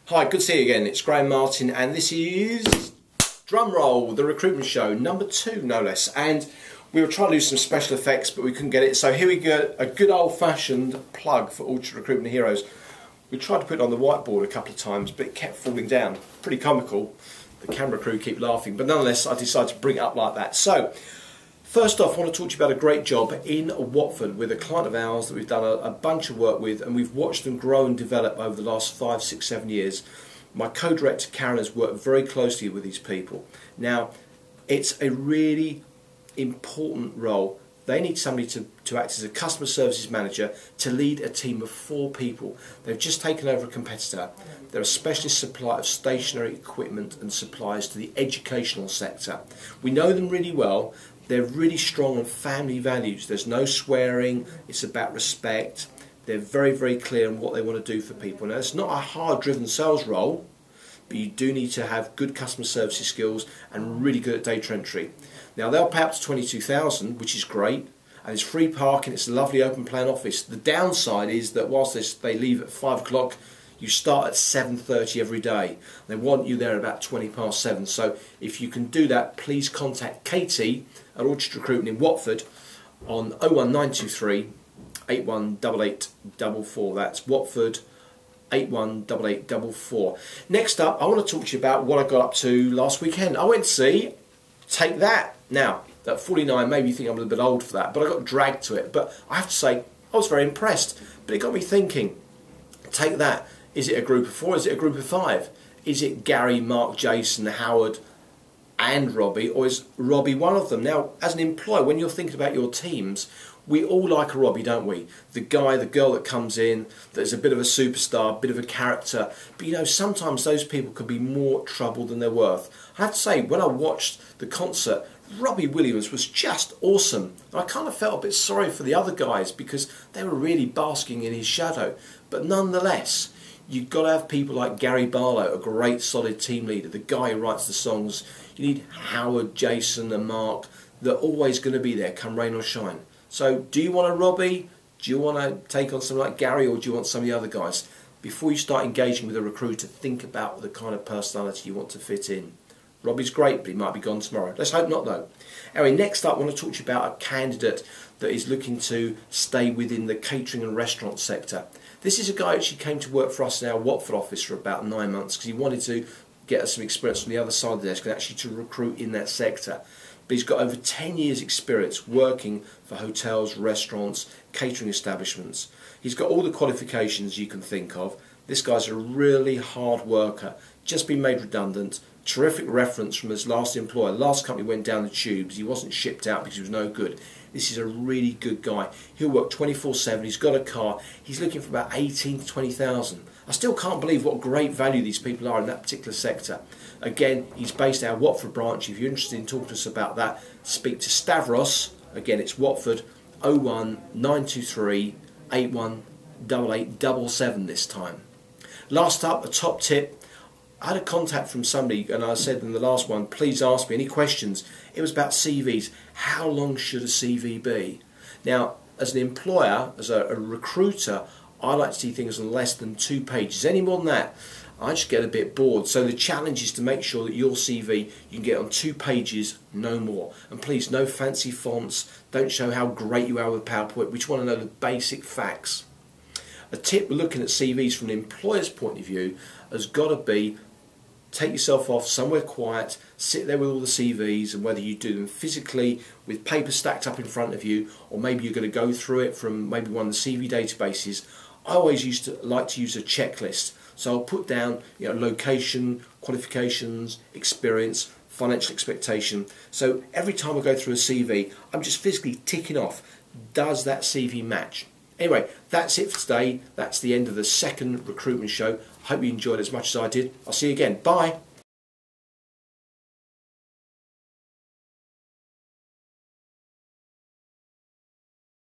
Hi, good to see you again. It's Graham Martin and this is, drum roll, the Recruitment Show, number 2 no less. And we were trying to do some special effects but we couldn't get it. So here we go, a good old-fashioned plug for Orchard Recruitment Heroes. We tried to put it on the whiteboard a couple of times but it kept falling down. Pretty comical. The camera crew keep laughing, but nonetheless I decided to bring it up like that. So, first off, I want to talk to you about a great job in Watford with a client of ours that we've done a bunch of work with, and we've watched them grow and develop over the last 5, 6, 7 years. My co-director Karen has worked very closely with these people. Now, it's a really important role. They need somebody to act as a customer services manager to lead a team of 4 people. They've just taken over a competitor. They're a specialist supplier of stationery equipment and supplies to the educational sector. We know them really well. They're really strong on family values. There's no swearing. It's about respect. They're very, very clear on what they want to do for people. Now, it's not a hard-driven sales role, but you do need to have good customer services skills and really good at data entry. Now, they'll pay up to $22,000, which is great, and it's free parking. It's a lovely open plan office. The downside is that whilst they leave at 5 o'clock, you start at 7:30 every day. They want you there about 20 past 7. So if you can do that, please contact Katie at Orchard Recruitment in Watford on 01923 818844. That's Watford 818844. Next up, I want to talk to you about what I got up to last weekend. I went to see Take That. Now, at 49, maybe you think I'm a little bit old for that, but I got dragged to it. But I have to say, I was very impressed. But it got me thinking, Take That. Is it a group of 4? Is it a group of 5? Is it Gary, Mark, Jason, Howard and Robbie, or is Robbie one of them? Now, as an employer, when you're thinking about your teams, we all like a Robbie, don't we? The guy, the girl that comes in, that's a bit of a superstar, a bit of a character. But you know, sometimes those people can be more trouble than they're worth. I have to say, when I watched the concert, Robbie Williams was just awesome. I kind of felt a bit sorry for the other guys because they were really basking in his shadow. But nonetheless, you've got to have people like Gary Barlow, a great solid team leader, the guy who writes the songs. You need Howard, Jason and Mark. They're always going to be there, come rain or shine. So do you want a Robbie? Do you want to take on someone like Gary, or do you want some of the other guys? Before you start engaging with a recruiter, think about the kind of personality you want to fit in. Robbie's great, but he might be gone tomorrow. Let's hope not, though. Anyway, next up I want to talk to you about a candidate that is looking to stay within the catering and restaurant sector. This is a guy who actually came to work for us in our Watford office for about 9 months because he wanted to get us some experience from the other side of the desk and actually to recruit in that sector. But he's got over 10 years experience working for hotels, restaurants, catering establishments. He's got all the qualifications you can think of. This guy's a really hard worker, just been made redundant, terrific reference from his last employer. Last company went down the tubes, he wasn't shipped out because he was no good. This is a really good guy. He'll work 24/7, he's got a car, he's looking for about 18 to 20,000. I still can't believe what great value these people are in that particular sector. Again, he's based out of Watford branch. If you're interested in talking to us about that, speak to Stavros. Again, it's Watford 01923 818877 this time. Last up, a top tip. I had a contact from somebody, and I said in the last one, please ask me any questions. It was about CVs. How long should a CV be? Now, as an employer, as a recruiter, I like to see things on less than 2 pages. Any more than that, I just get a bit bored. So the challenge is to make sure that your CV you can get on 2 pages, no more. And please, no fancy fonts. Don't show how great you are with PowerPoint. We just want to know the basic facts. A tip looking at CVs from an employer's point of view has got to be, take yourself off somewhere quiet, sit there with all the CVs, and whether you do them physically with paper stacked up in front of you, or maybe you're going to go through it from maybe one of the CV databases. I always like to use a checklist. So I'll put down, location, qualifications, experience, financial expectation. So every time I go through a CV, I'm just physically ticking off, does that CV match? Anyway, that's it for today. That's the end of the second recruitment show. Hope you enjoyed it as much as I did. I'll see you again. Bye.